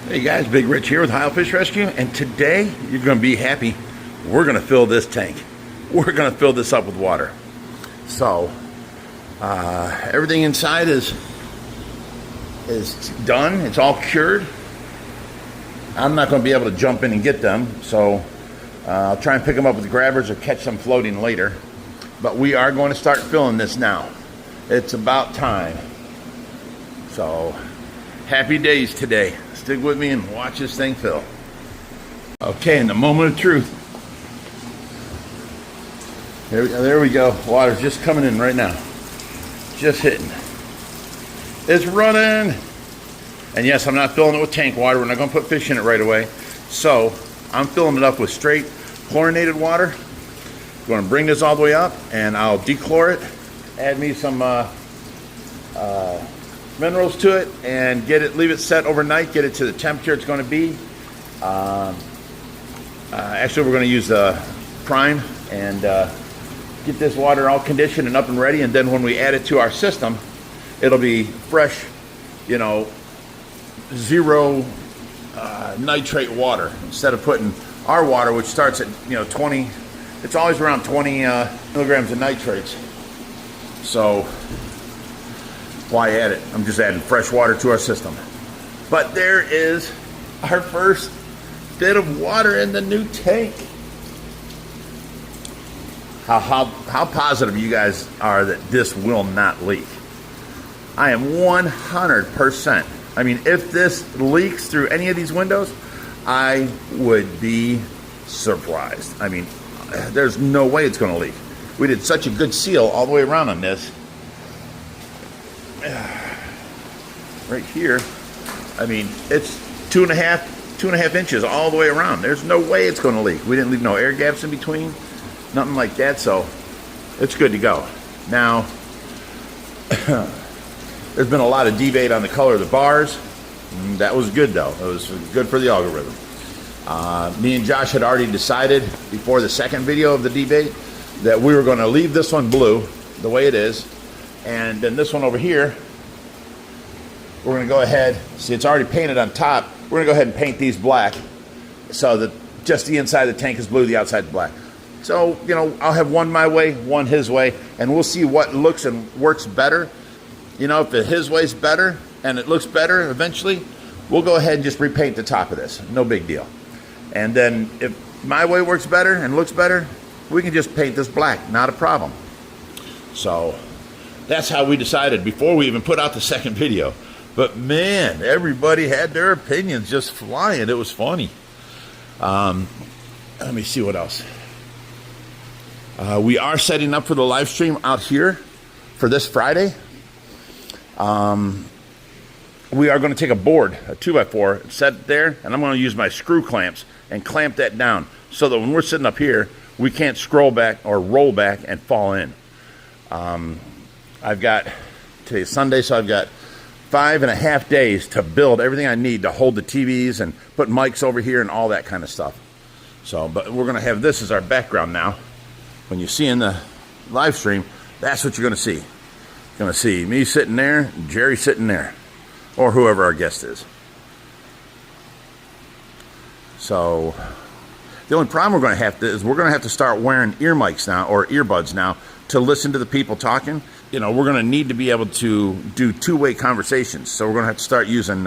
Hey guys, Big Rich here with Heil Fish Rescue, and today you're going to be happy. We're going to fill this tank. We're going to fill this up with water. So everything inside is done. It's all cured. I'm not going to be able to jump in and get them, so I'll try and pick them up with grabbers or catch them floating later. But we are going to start filling this now. It's about time. So happy days today. Stick with me and watch this thing fill. Okay, in the moment of truth. There we go. Water's just coming in right now. Just hitting. It's running. And yes, I'm not filling it with tank water. We're not going to put fish in it right away. So I'm filling it up with straight chlorinated water. I'm going to bring this all the way up, and I'll dechlor it. Add me some minerals to it and leave it set overnight, get it to the temperature it's going to be. Actually, we're going to use the prime and get this water all conditioned and up and ready, and then when we add it to our system, it'll be fresh, zero nitrate water, instead of putting our water, which starts at 20, it's always around 20 milligrams of nitrates. So why add it? I'm just adding fresh water to our system. But there is our first bit of water in the new tank. How positive you guys are that this will not leak? I am 100%. I mean, if this leaks through any of these windows, I would be surprised. I mean, there's no way it's going to leak. We did such a good seal all the way around on this. Right here, I mean, it's two and a half inches all the way around. There's no way it's going to leak. We didn't leave no air gaps in between, nothing like that, so it's good to go. Now, there's been a lot of debate on the color of the bars. That was good, though. It was good for the algorithm. Me and Josh had already decided before the second video of the debate that we were going to leave this one blue the way it is. And then this one over here, we're going to go ahead, see it's already painted on top, we're going to go ahead and paint these black so that just the inside of the tank is blue, the outside is black. So, I'll have one my way, one his way, and we'll see what looks and works better. If his way's better and it looks better eventually, we'll go ahead and just repaint the top of this. No big deal. And then if my way works better and looks better, we can just paint this black, not a problem. So that's how we decided before we even put out the second video. But man, everybody had their opinions just flying. It was funny. Let me see what else. We are setting up for the live stream out here for this Friday. We are going to take a board, a 2x4, set it there, and I'm going to use my screw clamps and clamp that down so that when we're sitting up here, we can't scroll back or roll back and fall in. Today's Sunday, so I've got 5.5 days to build everything I need to hold the TVs and put mics over here and all that kind of stuff. So, but we're going to have this as our background now. When you see in the live stream, that's what you're going to see. You're going to see me sitting there, and Jerry sitting there, or whoever our guest is. So the only problem we're going to have to start wearing ear mics now, or earbuds now, to listen to the people talking. We're going to need to be able to do two-way conversations. So we're going to have to start using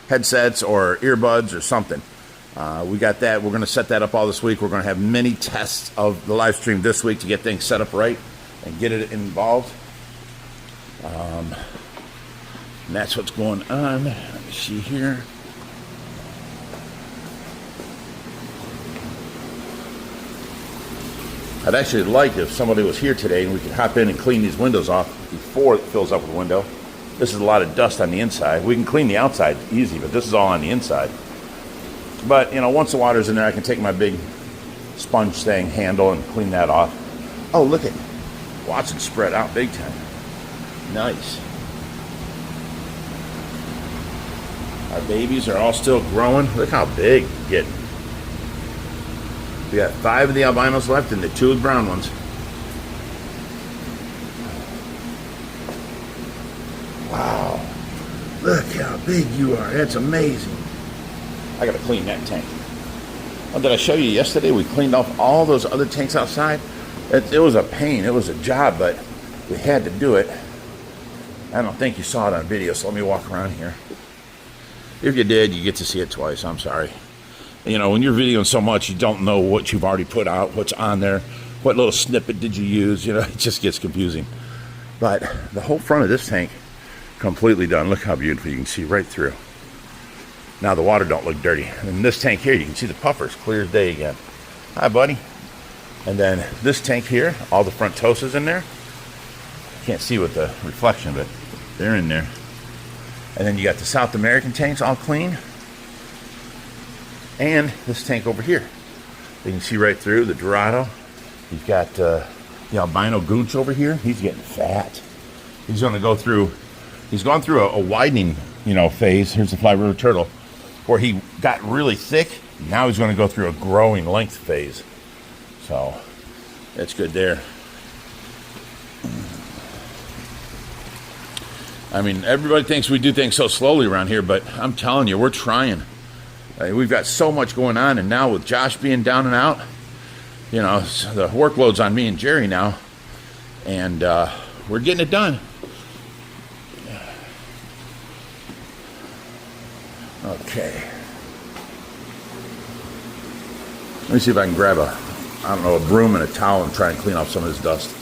headsets or earbuds or something. We got that. We're going to set that up all this week. We're going to have many tests of the live stream this week to get things set up right and get it involved. And that's what's going on. Let me see here. I'd actually like if somebody was here today and we could hop in and clean these windows off before it fills up with the window. This is a lot of dust on the inside. We can clean the outside easy, but this is all on the inside. But, once the water's in there, I can take my big sponge thing handle and clean that off. Oh, look at Watson spread out big time. Nice. Our babies are all still growing. Look how big they're getting. We got 5 of the albinos left and the 2 of the brown ones. Wow. Look how big you are. That's amazing. I got to clean that tank. Oh, did I show you yesterday? We cleaned off all those other tanks outside. It was a pain. It was a job, but we had to do it. I don't think you saw it on video, so let me walk around here. If you did, you get to see it twice. I'm sorry. You know, when you're videoing so much, you don't know what you've already put out, what's on there, what little snippet did you use. You know, it just gets confusing. But the whole front of this tank, completely done. Look how beautiful. You can see right through. Now the water don't look dirty. And this tank here, you can see the puffers clear as day again. Hi, buddy. And then this tank here, all the front tosas in there. Can't see with the reflection, but they're in there. And then you got the South American tanks all clean. And this tank over here. You can see right through the Dorado. You've got the albino goonch over here. He's getting fat. He's going to go through, he's gone through a widening, phase. Here's the Fly River turtle, where he got really thick. Now he's going to go through a growing length phase. So that's good there. I mean, everybody thinks we do things so slowly around here, but I'm telling you, we're trying. We've got so much going on, and now with Josh being down and out, the workload's on me and Jerry now, and we're getting it done. Okay. Let me see if I can grab a broom and a towel and try and clean off some of this dust.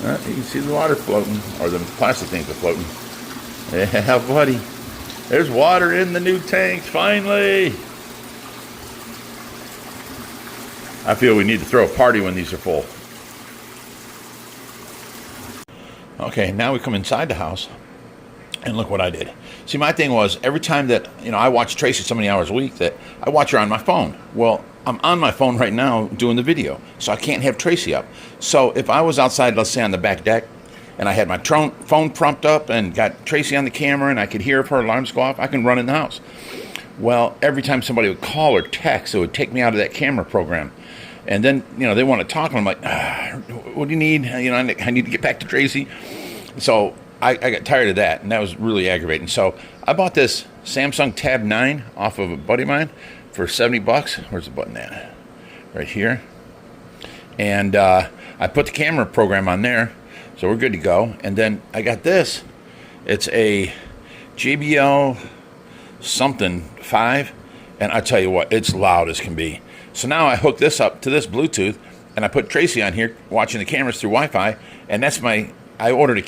You can see the water floating, or the plastic things are floating. Yeah, buddy. There's water in the new tanks, finally. I feel we need to throw a party when these are full. Okay, now we come inside the house, and look what I did. See, my thing was, every time that, I watch Tracy so many hours a week that I watch her on my phone. Well, I'm on my phone right now doing the video, so I can't have Tracy up. So if I was outside, let's say on the back deck, and I had my phone propped up and got Tracy on the camera and I could hear if her alarms go off, I can run in the house. Well, every time somebody would call or text, it would take me out of that camera program. And then, they want to talk, and I'm like, what do you need? I need to get back to Tracy. So I got tired of that, and that was really aggravating. So I bought this Samsung Tab 9 off of a buddy of mine for $70. Where's the button at? Right here. And I put the camera program on there, so we're good to go. And then I got this. It's a JBL something 5, and I tell you what, it's loud as can be. So now I hook this up to this Bluetooth, and I put Tracy on here watching the cameras through Wi-Fi, and that's I ordered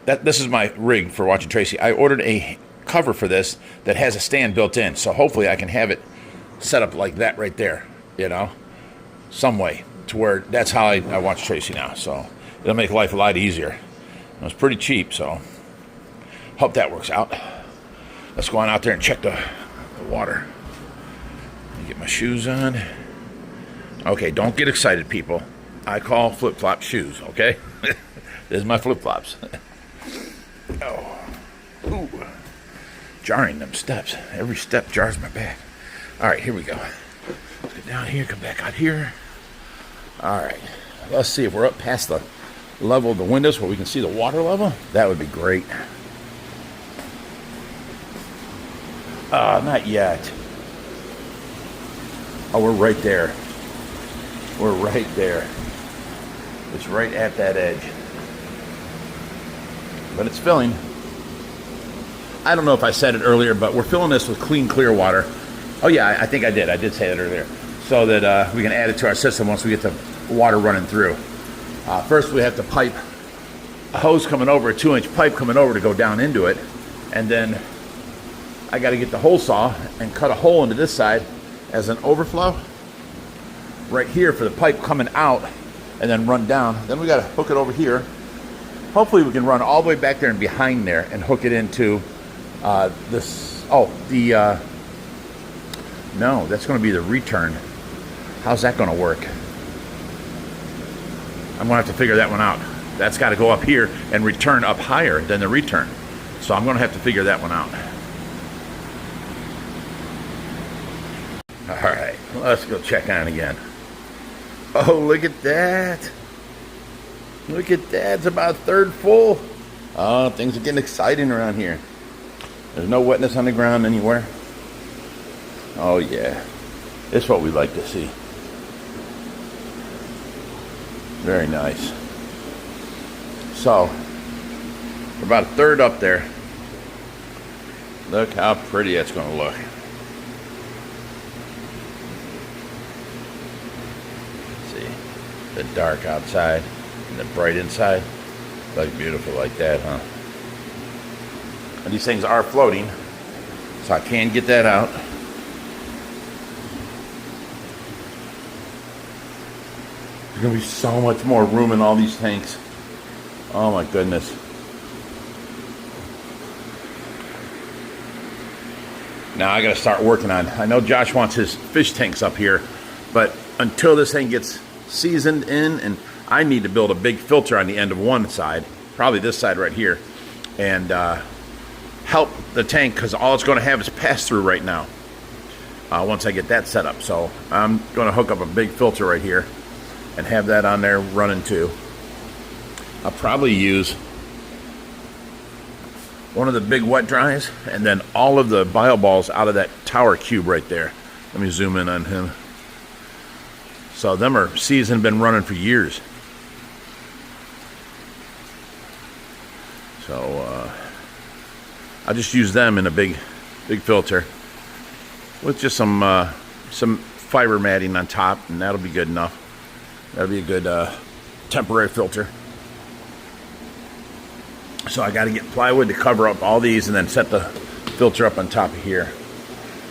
this is my rig for watching Tracy. I ordered a cover for this that has a stand built in, so hopefully I can have it set up like that right there, some way to where that's how I watch Tracy now. So it'll make life a lot easier. It was pretty cheap, so hope that works out. Let's go on out there and check the water. Let me get my shoes on. Okay, don't get excited, people. I call flip-flop shoes, okay? There's my flip-flops. Oh. Ooh. Jarring them steps. Every step jars my back. All right, here we go. Let's get down here, come back out here. All right, let's see if we're up past the level of the windows where we can see the water level. That would be great. Not yet. Oh, we're right there. We're right there. It's right at that edge. But it's filling. I don't know if I said it earlier, but we're filling this with clean, clear water. Oh yeah, I think I did. I did say that earlier. So that we can add it to our system once we get the water running through. First we have to pipe a hose coming over, a 2-inch pipe coming over to go down into it. And then I got to get the hole saw and cut a hole into this side as an overflow. Right here for the pipe coming out and then run down. Then we got to hook it over here. Hopefully we can run all the way back there and behind there and hook it into this. No, that's going to be the return. How's that going to work? I'm going to have to figure that one out. That's got to go up here and return up higher than the return. So I'm going to have to figure that one out. All right, let's go check on again. Oh, look at that. Look at that. It's about a third full. Oh, things are getting exciting around here. There's no wetness on the ground anywhere. Oh yeah, it's what we like to see. Very nice. So, we're about a third up there. Look how pretty that's going to look. See, the dark outside and the bright inside. Look beautiful like that, huh? And these things are floating, so I can get that out. There's going to be so much more room in all these tanks. Oh my goodness. Now I got to start working on, I know Josh wants his fish tanks up here, but until this thing gets seasoned in, and I need to build a big filter on the end of one side, probably this side right here, and help the tank, because all it's going to have is pass through right now once I get that set up. So I'm going to hook up a big filter right here and have that on there running too. I'll probably use one of the big wet dries and then all of the bio balls out of that tower cube right there. Let me zoom in on him. So them are seasoned, been running for years. So I'll just use them in a big filter with just some fiber matting on top, and that'll be good enough. That'll be a good temporary filter. So I got to get plywood to cover up all these and then set the filter up on top of here.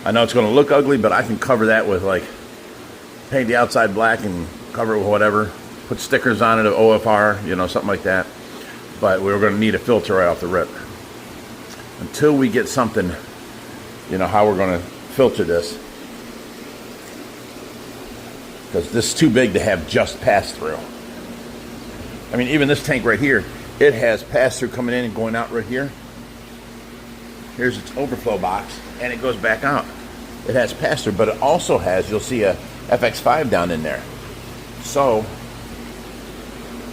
I know it's going to look ugly, but I can cover that with, like, paint the outside black and cover it with whatever. Put stickers on it of OFR, you know, something like that. But we're going to need a filter right off the rip. Until we get something, you know, how we're going to filter this. Because this is too big to have just pass through. I mean, even this tank right here, it has pass through coming in and going out right here. Here's its overflow box, and it goes back out. It has pass through, but it also has, you'll see a FX5 down in there. So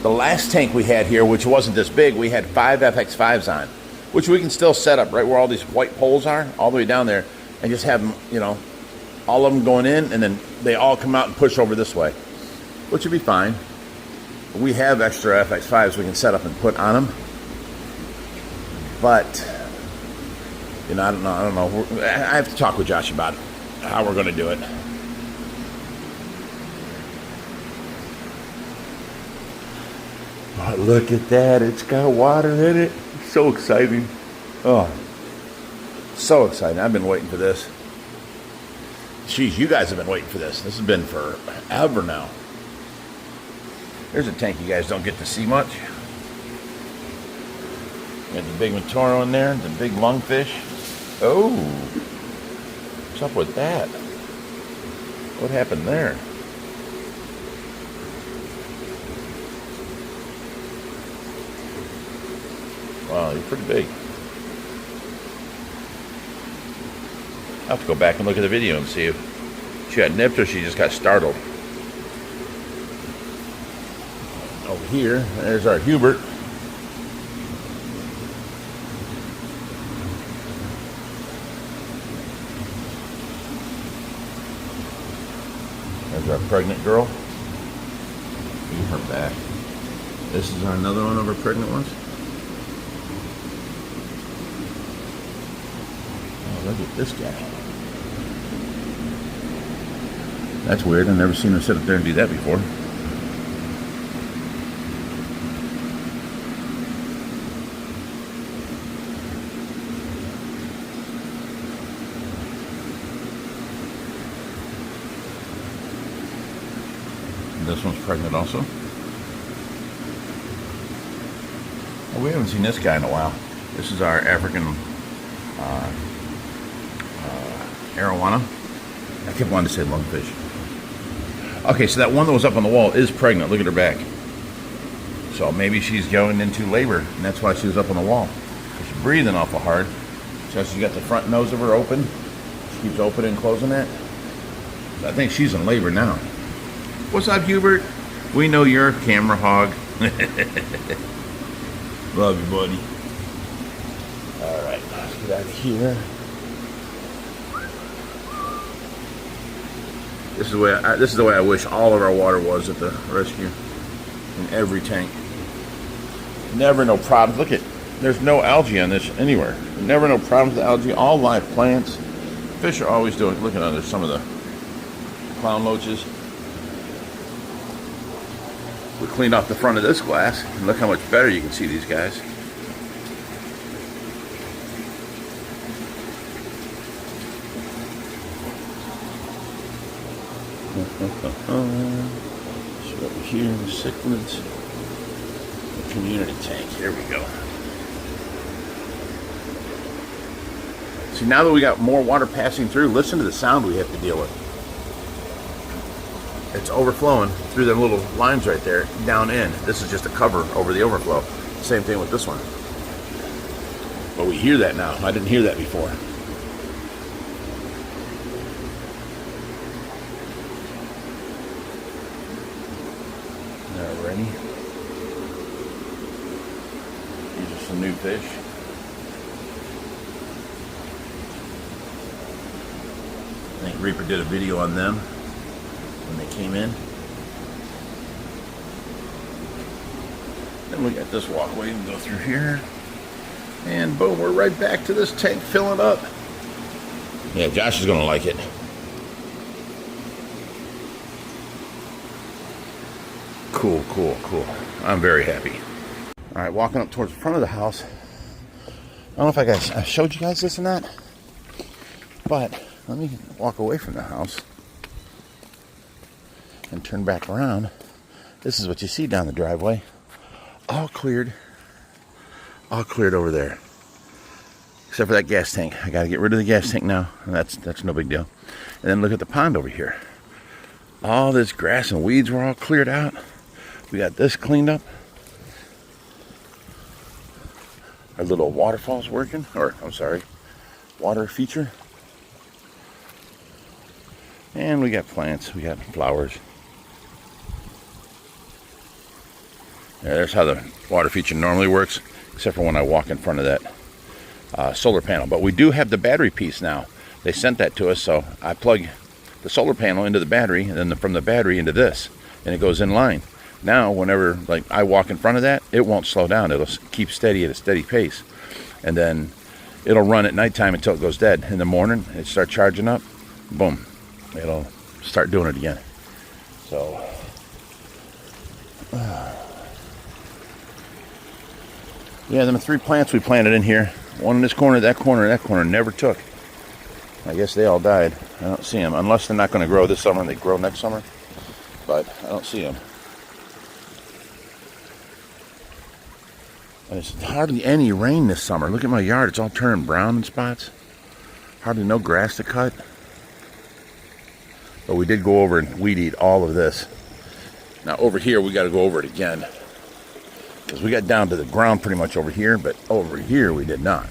the last tank we had here, which wasn't this big, we had 5 FX5s on, which we can still set up right where all these white poles are, all the way down there, and just have them, you know, all of them going in, and then they all come out and push over this way, which would be fine. We have extra FX5s we can set up and put on them, but you know, I don't know. I have to talk with Josh about it, how we're going to do it. Oh, look at that! It's got water in it. So exciting! Oh, so exciting! I've been waiting for this. Jeez, you guys have been waiting for this. This has been forever now. There's a tank you guys don't get to see much. Got the big Matoro in there, the big lungfish. Oh, what's up with that? What happened there? Wow, you're pretty big. I'll have to go back and look at the video and see if she got nipped or she just got startled. Over here, there's our Hubert. There's our pregnant girl. Leave her back. This is another one of our pregnant ones. Oh, look at this guy. That's weird. I've never seen her sit up there and do that before. This one's pregnant also. Well, we haven't seen this guy in a while. This is our African arowana. I kept wanting to say lungfish. Okay, so that one that was up on the wall is pregnant. Look at her back. So maybe she's going into labor, and that's why she was up on the wall. She's breathing awful hard. So she's got the front nose of her open. She keeps opening and closing that. So I think she's in labor now. What's up, Hubert? We know you're a camera hog. Love you, buddy. All right. right, let's get out of here. This is the way I wish all of our water was at the rescue. In every tank. Never no problems. Look at, there's no algae on this anywhere. Never no problems with algae. All live plants. Fish are always doing. Look at there's some of the clown loaches. We cleaned off the front of this glass, and look how much better you can see these guys. So over here in the cichlids, the community tank. Here we go. See, now that we got more water passing through, listen to the sound we have to deal with. It's overflowing through them little lines right there, down in. This is just a cover over the overflow. Same thing with this one. But we hear that now. I didn't hear that before. Alrighty. These are some new fish. I think Reaper did a video on them when they came in. Then we got this walkway and go through here. And boom, we're right back to this tank filling up. Yeah, Josh is going to like it. Cool, cool, cool. I'm very happy. All right, walking up towards the front of the house. I don't know if I showed you guys this or not, but let me walk away from the house and turn back around. This is what you see down the driveway. All cleared over there. Except for that gas tank. I got to get rid of the gas tank now. And that's no big deal. And then look at the pond over here. All this grass and weeds were all cleared out. We got this cleaned up. Our little waterfall's working. Or, I'm sorry, water feature. And we got plants. We got flowers. Yeah, there's how the water feature normally works, except for when I walk in front of that solar panel. But we do have the battery piece now. They sent that to us, so I plug the solar panel into the battery, and then from the battery into this, and it goes in line. Now, whenever I walk in front of that, it won't slow down. It'll keep steady at a steady pace, and then it'll run at nighttime until it goes dead. In the morning, it starts charging up. Boom, it'll start doing it again. So. Yeah, them 3 plants we planted in here. One in this corner, that corner never took. I guess they all died. I don't see them. Unless they're not going to grow this summer and they grow next summer. But I don't see them. And there's hardly any rain this summer. Look at my yard. It's all turning brown in spots. Hardly no grass to cut. But we did go over and weed eat all of this. Now over here, we got to go over it again. Because we got down to the ground pretty much over here, but over here we did not.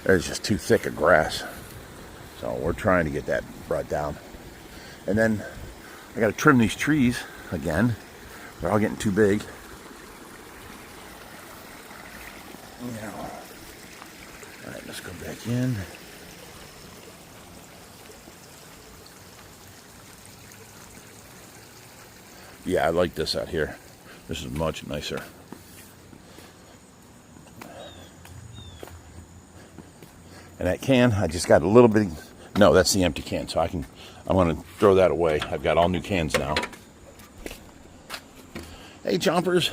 There's just too thick of grass. So we're trying to get that brought down. And then I got to trim these trees again. They're all getting too big. Now, all right, let's go back in. Yeah, I like this out here. This is much nicer. And that can, I just got a little bit. No, that's the empty can, so I'm going to throw that away. I've got all new cans now. Hey, Jumpers.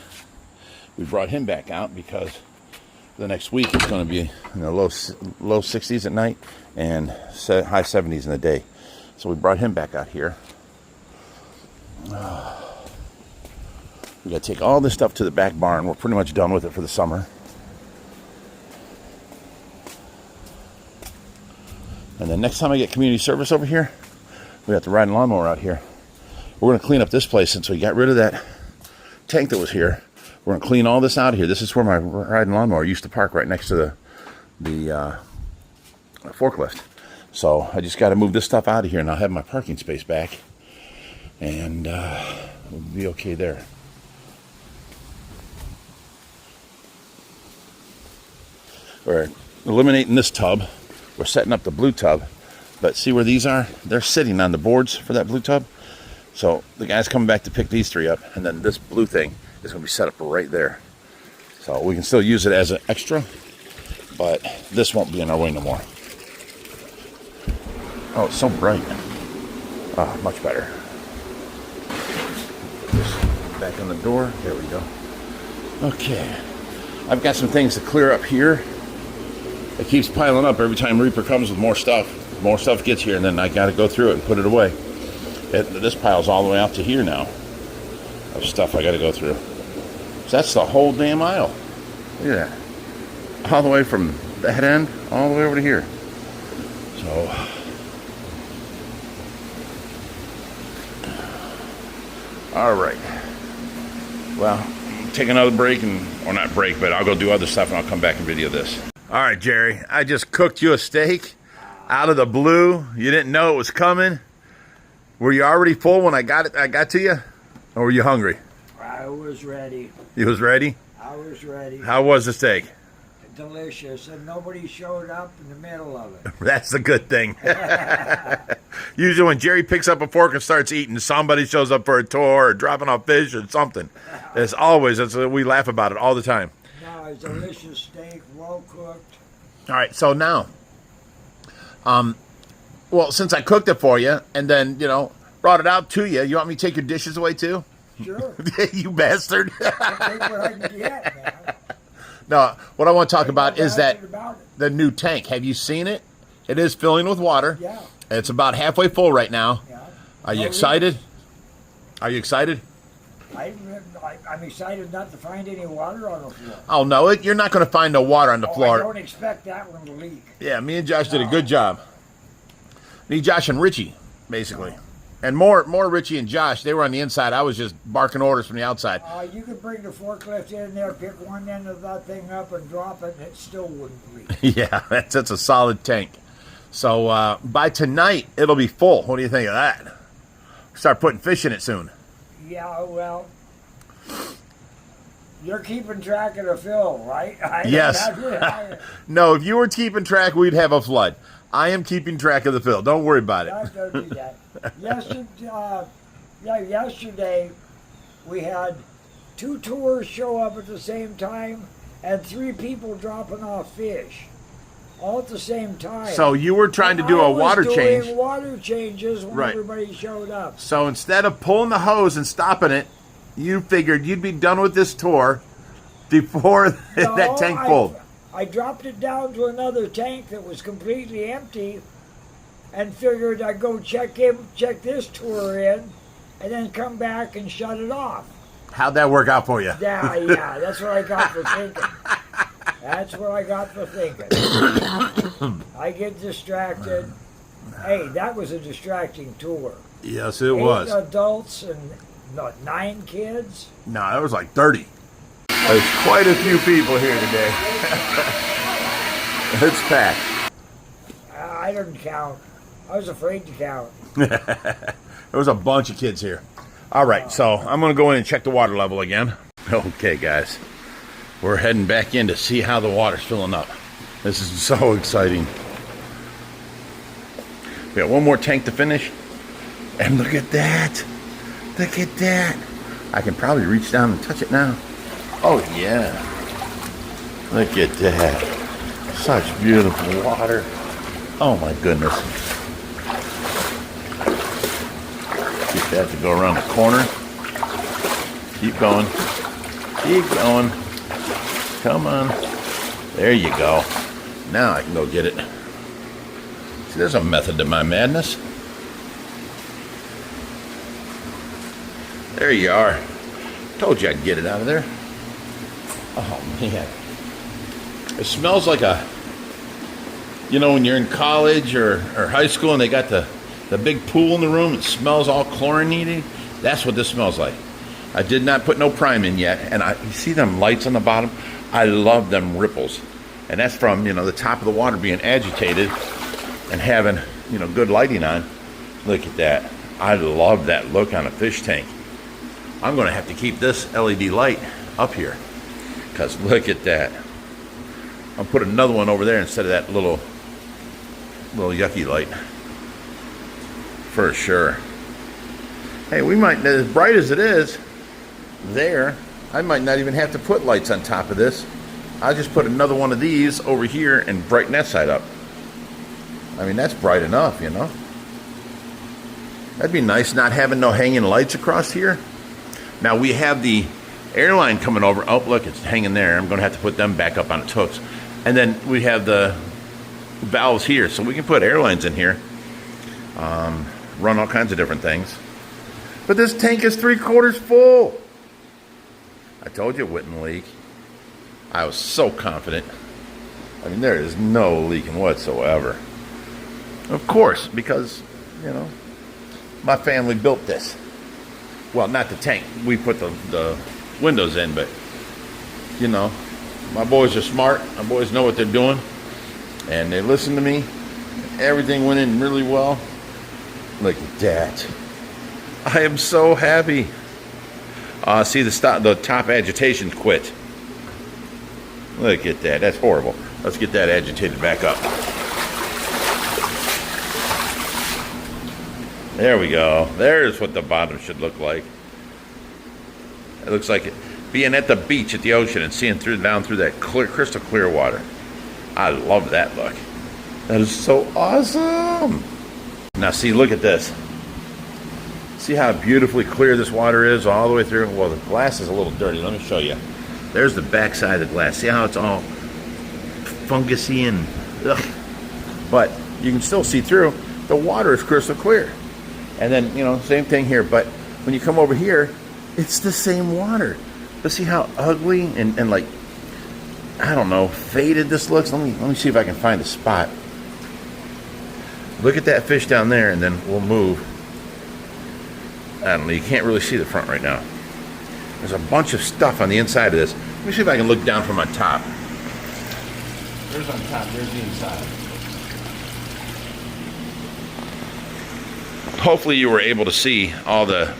We brought him back out because the next week it's going to be in the low 60s at night and high 70s in the day. So we brought him back out here. We got to take all this stuff to the back barn. We're pretty much done with it for the summer. And then next time I get community service over here, we got the riding lawnmower out here. We're going to clean up this place since we got rid of that tank that was here. We're going to clean all this out of here. This is where my riding lawnmower used to park, right next to the forklift. So I just got to move this stuff out of here, and I'll have my parking space back. And we'll be okay there. Or eliminating this tub. We're setting up the blue tub. But see where these are? They're sitting on the boards for that blue tub. So the guy's coming back to pick these 3 up, and then this blue thing is going to be set up right there. So we can still use it as an extra, but this won't be in our way no more. Oh, it's so bright. Oh, much better. Put this back on the door. There we go. Okay. I've got some things to clear up here. It keeps piling up every time Reaper comes with more stuff. More stuff gets here, and then I got to go through it and put it away. This pile's all the way out to here now of stuff I got to go through. So that's the whole damn aisle. Look at that. All the way from that end all the way over to here. So, all right. Well, take another break, or not break, but I'll go do other stuff and I'll come back and video this. All right, Jerry, I just cooked you a steak out of the blue. You didn't know it was coming. Were you already full when I got to you? Or were you hungry? I was ready. You was ready? I was ready. How was the steak? Delicious, and nobody showed up in the middle of it. That's the good thing. Usually when Jerry picks up a fork and starts eating, somebody shows up for a tour or dropping off fish or something. We laugh about it all the time. No, it's delicious steak, well cooked. All right, so now, well, since I cooked it for you and then, brought it out to you, you want me to take your dishes away too? Sure. You bastard. I'll take what I can get, man. No, what I want to talk about is the new tank. Have you seen it? It is filling with water. Yeah. It's about halfway full right now. Yeah. Are you excited? Are you excited? I'm excited not to find any water on the floor. Oh, no, you're not going to find no water on the floor. I don't expect that one to leak. Yeah, me and Josh did a good job. Me, Josh, and Richie, basically. And more Richie and Josh, they were on the inside. I was just barking orders from the outside. You could bring the forklift in there, pick one end of that thing up and drop it, and it still wouldn't leak. Yeah, that's a solid tank. So by tonight, it'll be full. What do you think of that? Start putting fish in it soon. Yeah, well, you're keeping track of the fill, right? Yes. No, if you were keeping track, we'd have a flood. I am keeping track of the fill. Don't worry about it. Don't do that. Yesterday we had 2 tours show up at the same time and 3 people dropping off fish all at the same time. So you were trying to do a water change. Doing water changes when everybody showed up. So instead of pulling the hose and stopping it, you figured you'd be done with this tour before that tank full. I dropped it down to another tank that was completely empty and figured I'd go check this tour in and then come back and shut it off. How'd that work out for you? Yeah, that's what I got for thinking. That's what I got for thinking. I get distracted. Hey, that was a distracting tour. Yes, it was. 8 adults and 9 kids? No, that was like 30. There's quite a few people here today. It's packed. I didn't count. I was afraid to count. There was a bunch of kids here. All right, so I'm going to go in and check the water level again. Okay, guys. We're heading back in to see how the water's filling up. This is so exciting. We got one more tank to finish. And look at that. Look at that. I can probably reach down and touch it now. Oh, yeah. Look at that. Such beautiful water. Oh, my goodness. Get that to go around the corner. Keep going. Keep going. Come on. There you go. Now I can go get it. See, there's a method to my madness. There you are. Told you I'd get it out of there. Oh, man. It smells like when you're in college or high school and they got the big pool in the room, it smells all chlorinated. That's what this smells like. I did not put no prime in yet. And you see them lights on the bottom? I love them ripples. And that's from, the top of the water being agitated and having, good lighting on. Look at that. I love that look on a fish tank. I'm going to have to keep this LED light up here. Because look at that. I'll put another one over there instead of that little yucky light. For sure. Hey, we might, as bright as it is there, I might not even have to put lights on top of this. I'll just put another one of these over here and brighten that side up. I mean, that's bright enough, you know. That'd be nice not having no hanging lights across here. Now we have the airline coming over. Oh, look, it's hanging there. I'm going to have to put them back up on its hooks. And then we have the valves here, so we can put airlines in here. Run all kinds of different things. But this tank is 3/4 full. I told you it wouldn't leak. I was so confident. I mean, there is no leaking whatsoever. Of course, because, you know, my family built this. Well, not the tank. We put the windows in, but, you know, my boys are smart. My boys know what they're doing. And they listen to me. Everything went in really well. Look at that. I am so happy. See, the top agitation quit. Look at that. That's horrible. Let's get that agitated back up. There we go. There's what the bottom should look like. It looks like it being at the beach at the ocean and seeing down through that crystal clear water. I love that look. That is so awesome. Now see, look at this. See how beautifully clear this water is all the way through? Well, the glass is a little dirty. Let me show you. There's the back side of the glass. See how it's all fungusy and ugh. But you can still see through. The water is crystal clear. And then, you know, same thing here. But when you come over here, it's the same water. But see how ugly and like, I don't know, faded this looks? Let me see if I can find a spot. Look at that fish down there, and then we'll move. I don't know, you can't really see the front right now. There's a bunch of stuff on the inside of this. Let me see if I can look down from on top. There's on top, there's the inside. Hopefully you were able to see all the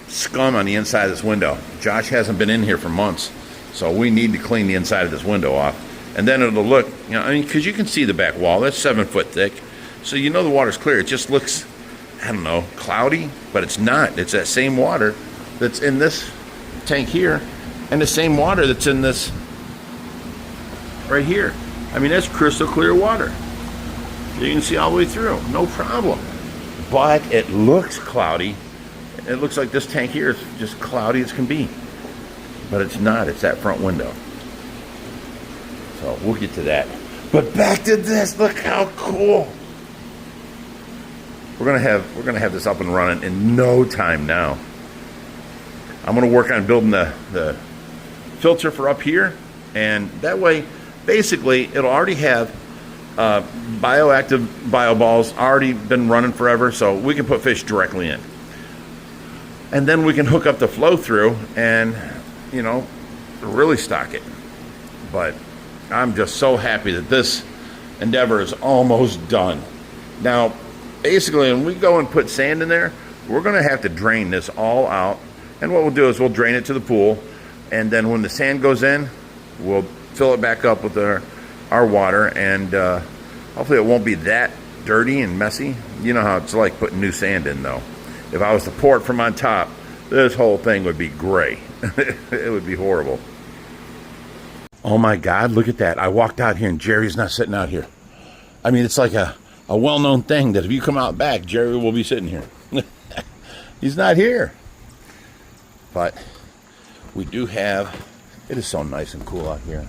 scum on the inside of this window. Josh hasn't been in here for months, so we need to clean the inside of this window off. And then it'll look, you know, I mean, because you can see the back wall. That's 7 foot thick. So you know the water's clear. It just looks, I don't know, cloudy, but it's not. It's that same water that's in this tank here and the same water that's in this right here. I mean, that's crystal clear water. You can see all the way through, no problem. But it looks cloudy. It looks like this tank here is just cloudy as can be. But it's not, it's that front window. So we'll get to that. But back to this, look how cool. We're gonna have this up and running in no time now. I'm gonna work on building the filter for up here, and that way, basically, it'll already have bioactive bioballs already been running forever, so we can put fish directly in. And then we can hook up the flow through and, you know, really stock it. But I'm just so happy that this endeavor is almost done. Now, basically, when we go and put sand in there, we're going to have to drain this all out. And what we'll do is we'll drain it to the pool. And then when the sand goes in, we'll fill it back up with our water. And hopefully it won't be that dirty and messy. You know how it's like putting new sand in, though. If I was to pour it from on top, this whole thing would be gray. It would be horrible. Oh my God, look at that. I walked out here and Jerry's not sitting out here. I mean, it's like a well-known thing that if you come out back, Jerry will be sitting here. He's not here. But we do have, it is so nice and cool out here.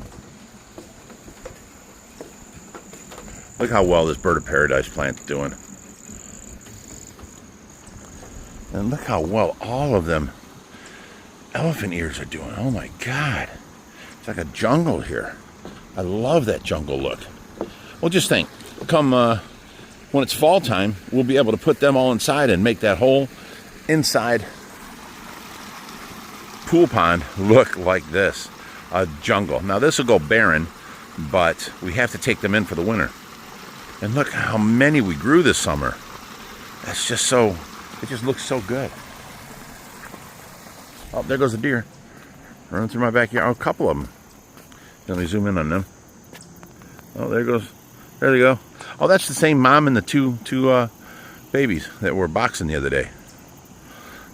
Look how well this bird of paradise plant's doing. And look how well all of them elephant ears are doing. Oh my God. It's like a jungle here. I love that jungle look. Well, just think, come when it's fall time, we'll be able to put them all inside and make that whole inside pool pond look like this, a jungle. Now this will go barren, but we have to take them in for the winter. And look how many we grew this summer. That's just so, it just looks so good. Oh, there goes a deer running through my backyard. Oh, a couple of them. Let me zoom in on them. Oh, there goes. There they go. Oh, that's the same mom and the two babies that were boxing the other day.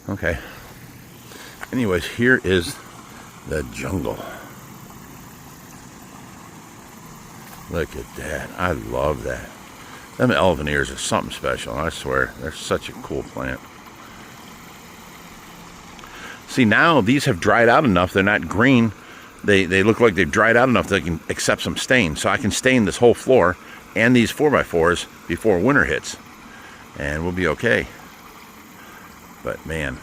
Okay. Anyways, here is the jungle. Look at that. I love that. Them elven ears are something special, I swear. They're such a cool plant. See, now these have dried out enough. They're not green. They look like they've dried out enough that they can accept some stain. So I can stain this whole floor and these 4x4s before winter hits. And we'll be okay. But man,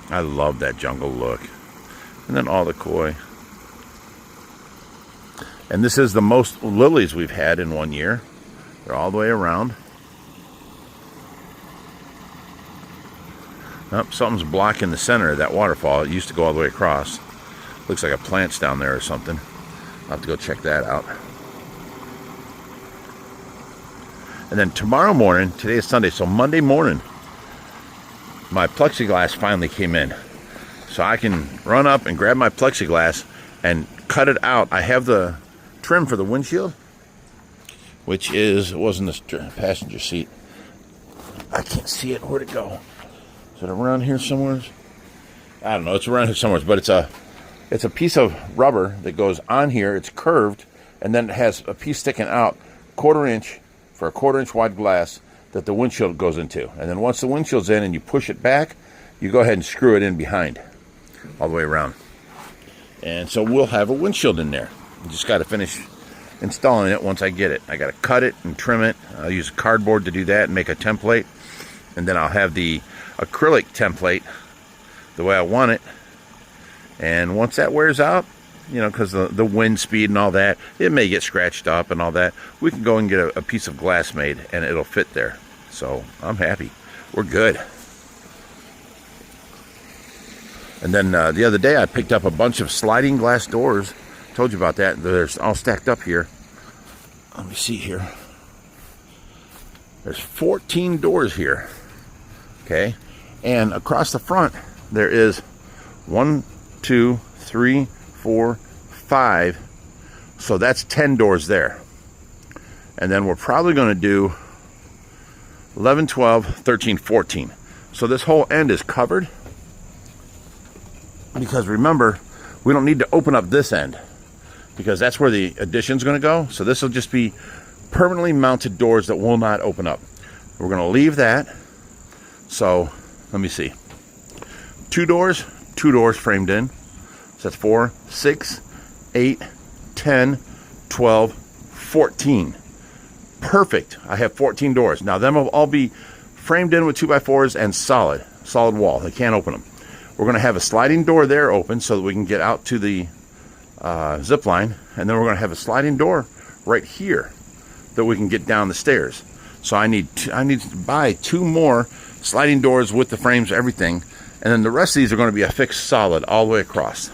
I love that jungle look. And then all the koi. And this is the most lilies we've had in 1 year. They're all the way around. Oh, something's blocking the center of that waterfall. It used to go all the way across. Looks like a plant's down there or something. I'll have to go check that out. And then tomorrow morning, today is Sunday, so Monday morning, my plexiglass finally came in. So I can run up and grab my plexiglass and cut it out. I have the trim for the windshield, which is, it was in the passenger seat. I can't see it. Where'd it go? Is it around here somewhere? I don't know. It's around here somewhere, but it's a piece of rubber that goes on here. It's curved, and then it has a piece sticking out, 1/4 inch for a 1/4 inch wide glass that the windshield goes into. And then once the windshield's in and you push it back, you go ahead and screw it in behind, all the way around. And so we'll have a windshield in there. You just got to finish installing it once I get it. I got to cut it and trim it. I'll use cardboard to do that and make a template. And then I'll have the acrylic template the way I want it. And once that wears out, you know, because the wind speed and all that, it may get scratched up and all that, we can go and get a piece of glass made and it'll fit there. So I'm happy. We're good. And then the other day I picked up a bunch of sliding glass doors. Told you about that. They're all stacked up here. Let me see here. There's 14 doors here. Okay. And across the front there is 1, 2, 3, 4, 5. So that's 10 doors there. And then we're probably going to do 11, 12, 13, 14. So this whole end is covered. Because remember, we don't need to open up this end, because that's where the addition's going to go. So this will just be permanently mounted doors that will not open up. We're going to leave that. So let me see. 2 doors framed in. So that's 4, 6, 8, 10, 12, 14. Perfect. I have 14 doors. Now them will all be framed in with 2x4s and solid wall. They can't open them. We're going to have a sliding door there open so that we can get out to the zip line. And then we're going to have a sliding door right here that we can get down the stairs. So I need to buy 2 more sliding doors with the frames, everything. And then the rest of these are going to be a fixed solid all the way across.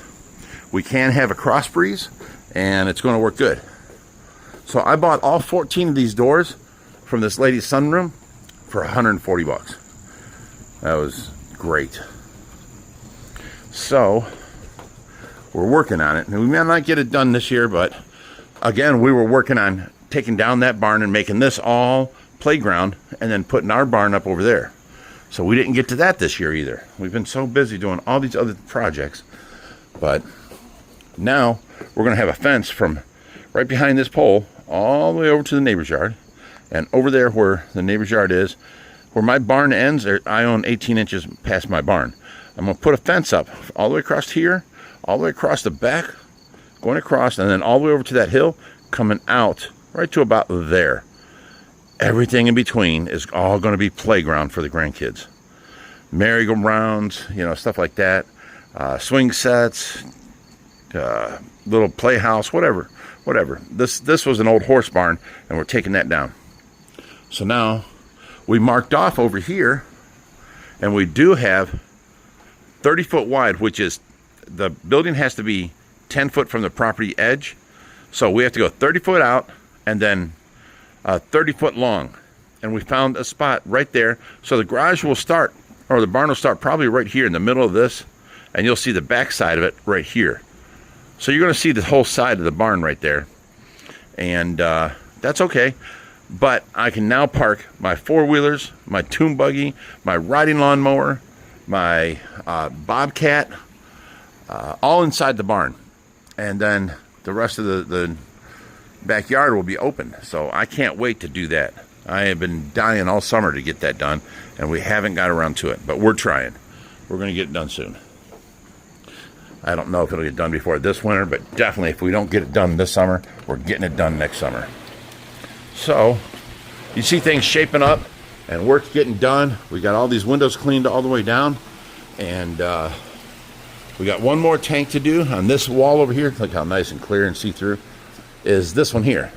We can have a cross breeze, and it's going to work good. So I bought all 14 of these doors from this lady's sunroom for 140 bucks. That was great. So we're working on it. And we may not get it done this year, but again, we were working on taking down that barn and making this all playground and then putting our barn up over there. So we didn't get to that this year either. We've been so busy doing all these other projects. But now we're going to have a fence from right behind this pole all the way over to the neighbor's yard. And over there where the neighbor's yard is, where my barn ends, I own 18 inches past my barn. I'm going to put a fence up all the way across here, all the way across the back, going across, and then all the way over to that hill, coming out right to about there. Everything in between is all going to be playground for the grandkids. Merry-go-rounds, you know, stuff like that. Swing sets, little playhouse, whatever. This was an old horse barn, and we're taking that down. So now we marked off over here, and we do have 30 foot wide, which is, the building has to be 10 foot from the property edge. So we have to go 30 foot out and then 30 foot long. And we found a spot right there. So the garage will start, or the barn will start probably right here in the middle of this. And you'll see the back side of it right here. So you're going to see the whole side of the barn right there. And That's okay. But I can now park my four-wheelers, my tune buggy, my riding lawnmower, my Bobcat, all inside the barn. And then the rest of the backyard will be open. So I can't wait to do that. I have been dying all summer to get that done, and we haven't got around to it. But we're trying. We're going to get it done soon. I don't know if it'll get done before this winter, but definitely if we don't get it done this summer, we're getting it done next summer. So, you see things shaping up and work's getting done. We got all these windows cleaned all the way down. And we got one more tank to do on this wall over here. Look how nice and clear and see-through is this one here.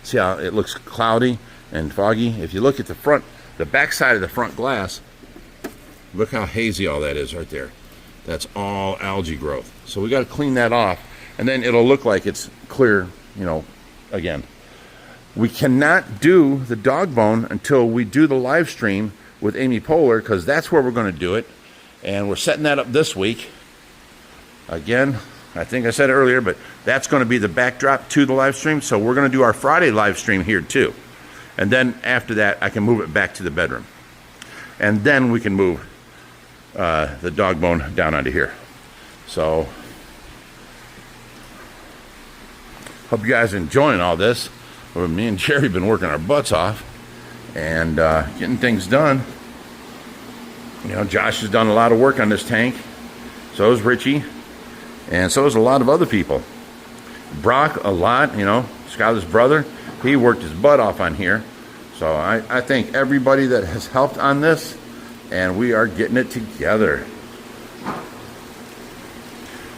See how it looks cloudy and foggy? If you look at the back side of the front glass, look how hazy all that is right there. That's all algae growth. So we got to clean that off, and then it'll look like it's clear, you know, again. We cannot do the dog bone until we do the live stream with Amy Poehler, because that's where we're going to do it. And we're setting that up this week. Again, I think I said it earlier, but that's going to be the backdrop to the live stream. So we're going to do our Friday live stream here too. And then after that, I can move it back to the bedroom. And then we can move the dog bone down onto here. So, hope you guys are enjoying all this. Well, me and Jerry have been working our butts off and getting things done. You know, Josh has done a lot of work on this tank. So has Richie. And so has a lot of other people. Brock, a lot, you know, Skylar's brother. He worked his butt off on here. So I thank everybody that has helped on this. And we are getting it together.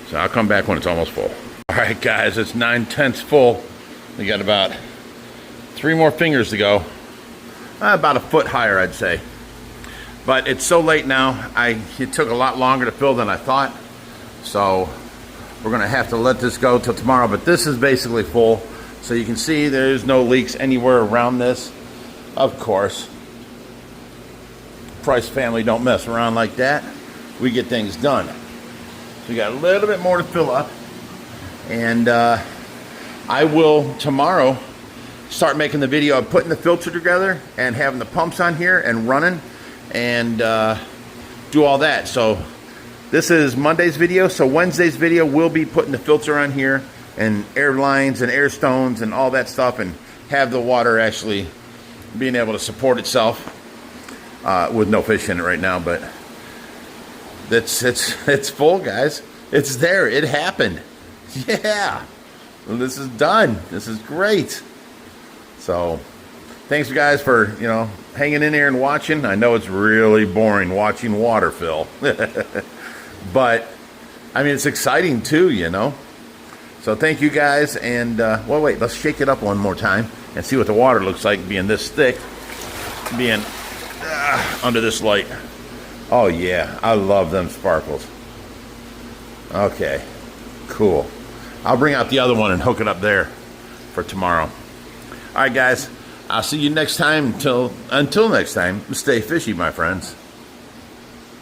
So I'll come back when it's almost full. All right, guys, it's 9/10 full. We got about 3 more fingers to go. About a foot higher, I'd say. But it's so late now, it took a lot longer to fill than I thought. So we're gonna have to let this go till tomorrow, but this is basically full. So you can see there's no leaks anywhere around this. Of course, Price family don't mess around like that. We get things done. So we got a little bit more to fill up. And I will tomorrow start making the video of putting the filter together and having the pumps on here and running and do all that. So this is Monday's video. So Wednesday's video will be putting the filter on here and air lines and air stones and all that stuff, and have the water actually being able to support itself with no fish in it right now. But it's full, guys. It's there. It happened. Yeah. Well, this is done. This is great. So thanks, guys, for, you know, hanging in there and watching. I know it's really boring watching water fill. But, I mean, it's exciting too, you know. So thank you, guys. And, well, wait, let's shake it up one more time and see what the water looks like being this thick, being under this light. Oh, yeah. I love them sparkles. Okay. Cool. I'll bring out the other one and hook it up there for tomorrow. All right, guys. I'll see you next time. Until next time, stay fishy, my friends.